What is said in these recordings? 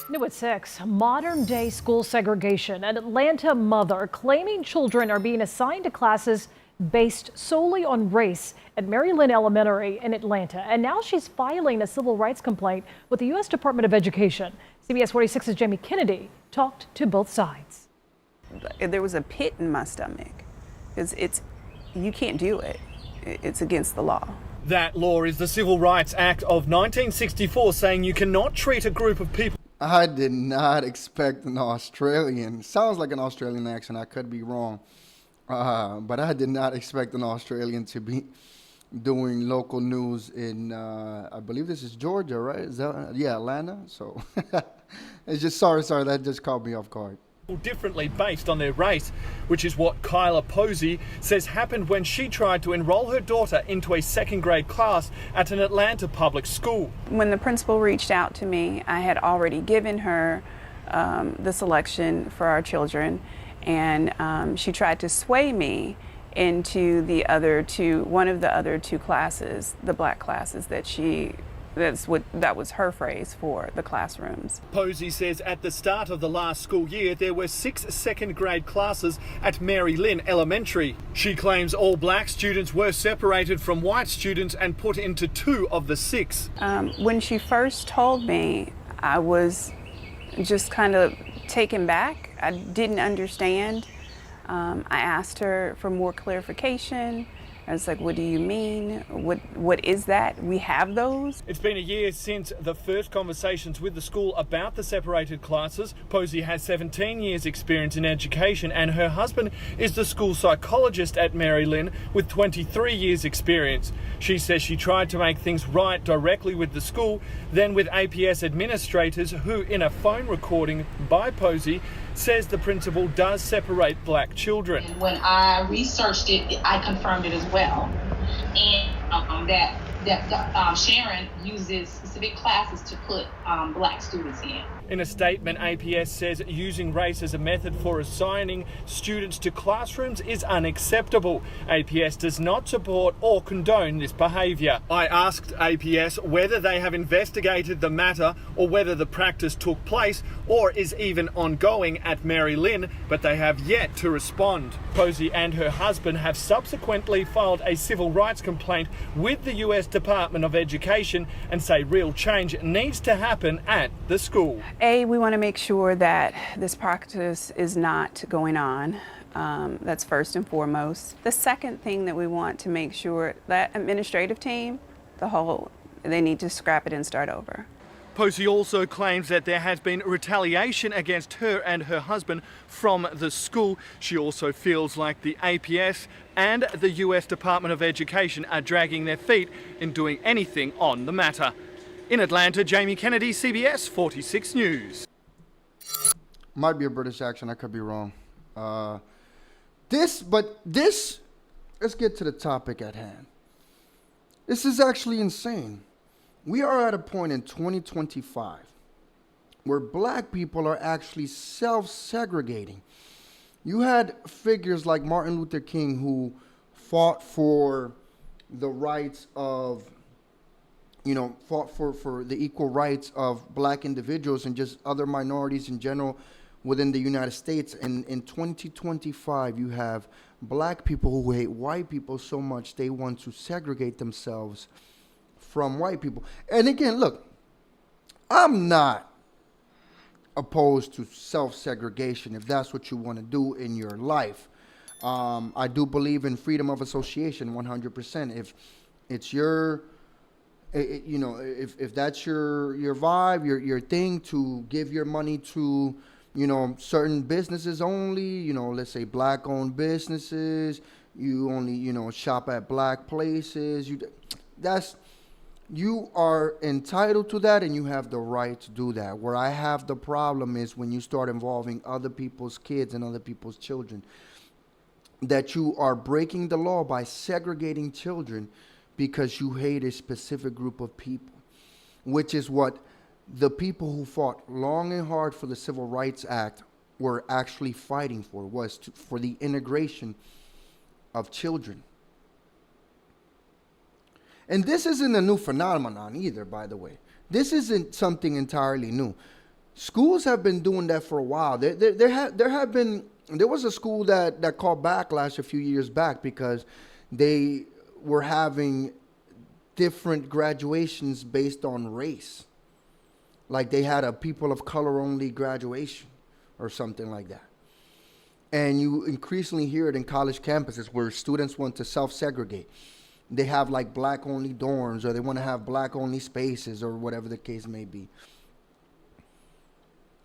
New at 6, modern day school segregation. An Atlanta mother claiming children are being assigned to classes based solely on race at Mary Lynn Elementary in Atlanta. And now she's filing a civil rights complaint with the U.S. Department of Education. CBS 46's Jamie Kennedy talked to both sides. There was a pit in my stomach. You can't do it. It's against the law. That law is the Civil Rights Act of 1964, saying you cannot treat a group of people. I did not expect an Australian. Sounds like an Australian accent. I could be wrong. But I did not expect an Australian to be doing local news in, I believe this is Georgia, right? Is that, yeah, Atlanta. So it's just, sorry, that just caught me off guard. Differently based on their race, which is what Kyla Posey says happened when she tried to enroll her daughter into a second grade class at an Atlanta public school. When the principal reached out to me, I had already given her the selection for our children, and she tried to sway me into one of the other two classes, the black classes that was her phrase for the classrooms. Posey says at the start of the last school year, there were 6 second grade classes at Mary Lynn Elementary. She claims all black students were separated from white students and put into 2 of the 6. When she first told me, I was just kind of taken back. I didn't understand. I asked her for more clarification. I was like, what do you mean? What is that? We have those? It's been a year since the first conversations with the school about the separated classes. Posey has 17 years experience in education, and her husband is the school psychologist at Mary Lynn with 23 years experience. She says she tried to make things right directly with the school, then with APS administrators who, in a phone recording by Posey, says the principal does separate black children. When I researched it, I confirmed it as well, and that Sharon uses specific classes to put black students in. In a statement, APS says using race as a method for assigning students to classrooms is unacceptable. APS does not support or condone this behaviour. I asked APS whether they have investigated the matter or whether the practice took place or is even ongoing at Mary Lynn, but they have yet to respond. Posey and her husband have subsequently filed a civil rights complaint with the US Department of Education and say real change needs to happen at the school. We want to make sure that this practice is not going on. That's first and foremost. The second thing that we want to make sure, that administrative team, they need to scrap it and start over. Posey also claims that there has been retaliation against her and her husband from the school. She also feels like the APS and the US Department of Education are dragging their feet in doing anything on the matter. In Atlanta, Jamie Kennedy, CBS 46 News. Might be a British accent, I could be wrong. Let's get to the topic at hand. This is actually insane. We are at a point in 2025 where black people are actually self-segregating. You had figures like Martin Luther King who fought for the rights of, fought for the equal rights of black individuals and just other minorities in general within the United States. And in 2025, you have black people who hate white people so much they want to segregate themselves from white people. And again, look, I'm not opposed to self-segregation if that's what you want to do in your life. I do believe in freedom of association 100%. If it's your if that's your vibe, your thing, to give your money to certain businesses only, let's say black owned businesses, you only shop at black places, you are entitled to that and you have the right to do that. Where I have the problem is when you start involving other people's kids and other people's children, that you are breaking the law by segregating children because you hate a specific group of people, which is what the people who fought long and hard for the Civil Rights Act were actually fighting for, for the integration of children. And this isn't a new phenomenon either, by the way. This isn't something entirely new. Schools have been doing that for a while. There was a school that called backlash a few years back because they were having different graduations based on race. Like they had a people of color only graduation or something like that. And you increasingly hear it in college campuses where students want to self-segregate. They have like black only dorms, or they want to have black only spaces, or whatever the case may be.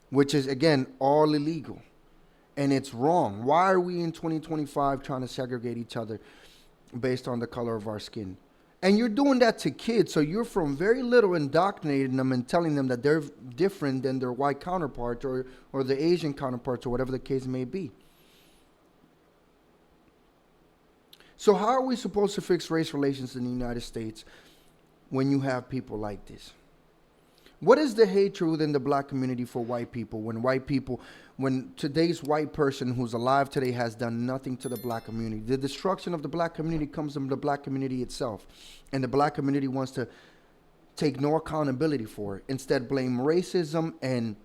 Which is, again, all illegal. And it's wrong. Why are we in 2025 trying to segregate each other based on the color of our skin? And you're doing that to kids, so you're from very little indoctrinating them and telling them that they're different than their white counterparts or the Asian counterparts or whatever the case may be. So how are we supposed to fix race relations in the United States when you have people like this? What is the hatred within the black community for white people when today's white person who's alive today has done nothing to the black community? The destruction of the black community comes from the black community itself. And the black community wants to take no accountability for it. Instead, blame racism and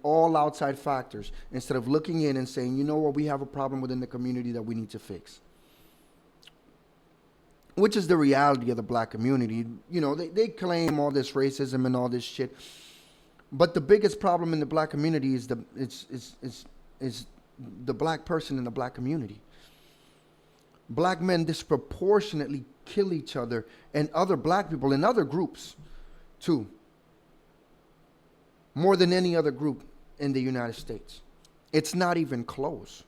all outside factors instead of looking in and saying, you know what, we have a problem within the community that we need to fix. Which is the reality of the black community. You know, they claim all this racism and all this shit. But the biggest problem in the black community is the black person in the black community. Black men disproportionately kill each other and other black people in other groups too. More than any other group in the United States. It's not even close.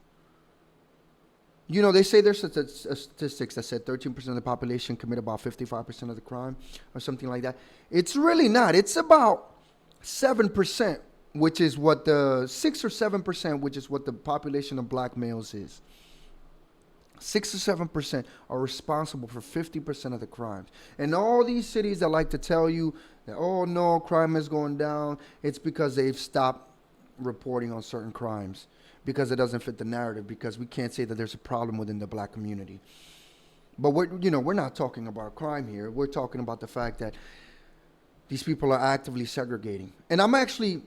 You know, they say there's statistics that said 13% of the population commit about 55% of the crime or something like that. It's really not. It's about 7%, which is what the 6 or 7%, which is what the population of black males is. 6 or 7% are responsible for 50% of the crimes. And all these cities that like to tell you that, oh no, crime is going down, it's because they've stopped reporting on certain crimes, because it doesn't fit the narrative, because we can't say that there's a problem within the black community. But we're not talking about crime here. We're talking about the fact that these people are actively segregating. And I'm actually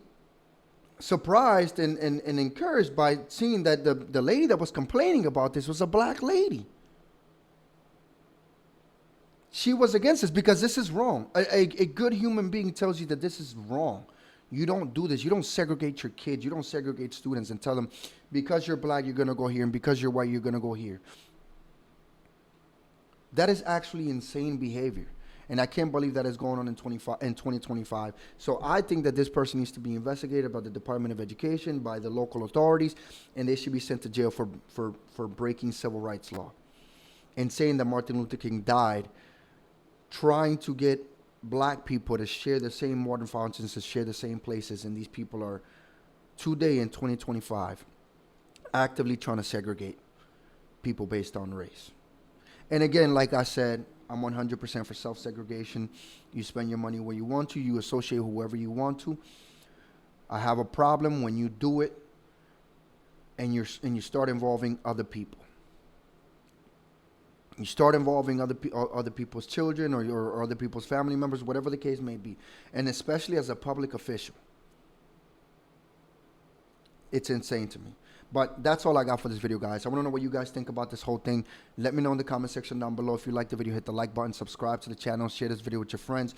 surprised and encouraged by seeing that the lady that was complaining about this was a black lady. She was against this because this is wrong. A good human being tells you that this is wrong. You don't do this. You don't segregate your kids. You don't segregate students and tell them because you're black, you're going to go here, and because you're white, you're going to go here. That is actually insane behavior. And I can't believe that is going on in 2025. So I think that this person needs to be investigated by the Department of Education, by the local authorities, and they should be sent to jail for breaking civil rights law. And saying that Martin Luther King died trying to get black people to share the same water fountains, to share the same places, and these people are today in 2025 actively trying to segregate people based on race. And again, like I said, I'm 100% for self-segregation. You spend your money where you want to. You associate whoever you want to. I have a problem when you do it and you start involving other people. You start involving other people's children or other people's family members, whatever the case may be. And especially as a public official. It's insane to me. But that's all I got for this video, guys. I want to know what you guys think about this whole thing. Let me know in the comment section down below. If you like the video, hit the like button, subscribe to the channel, share this video with your friends.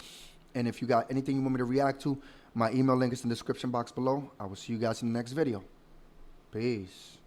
And if you got anything you want me to react to, my email link is in the description box below. I will see you guys in the next video. Peace.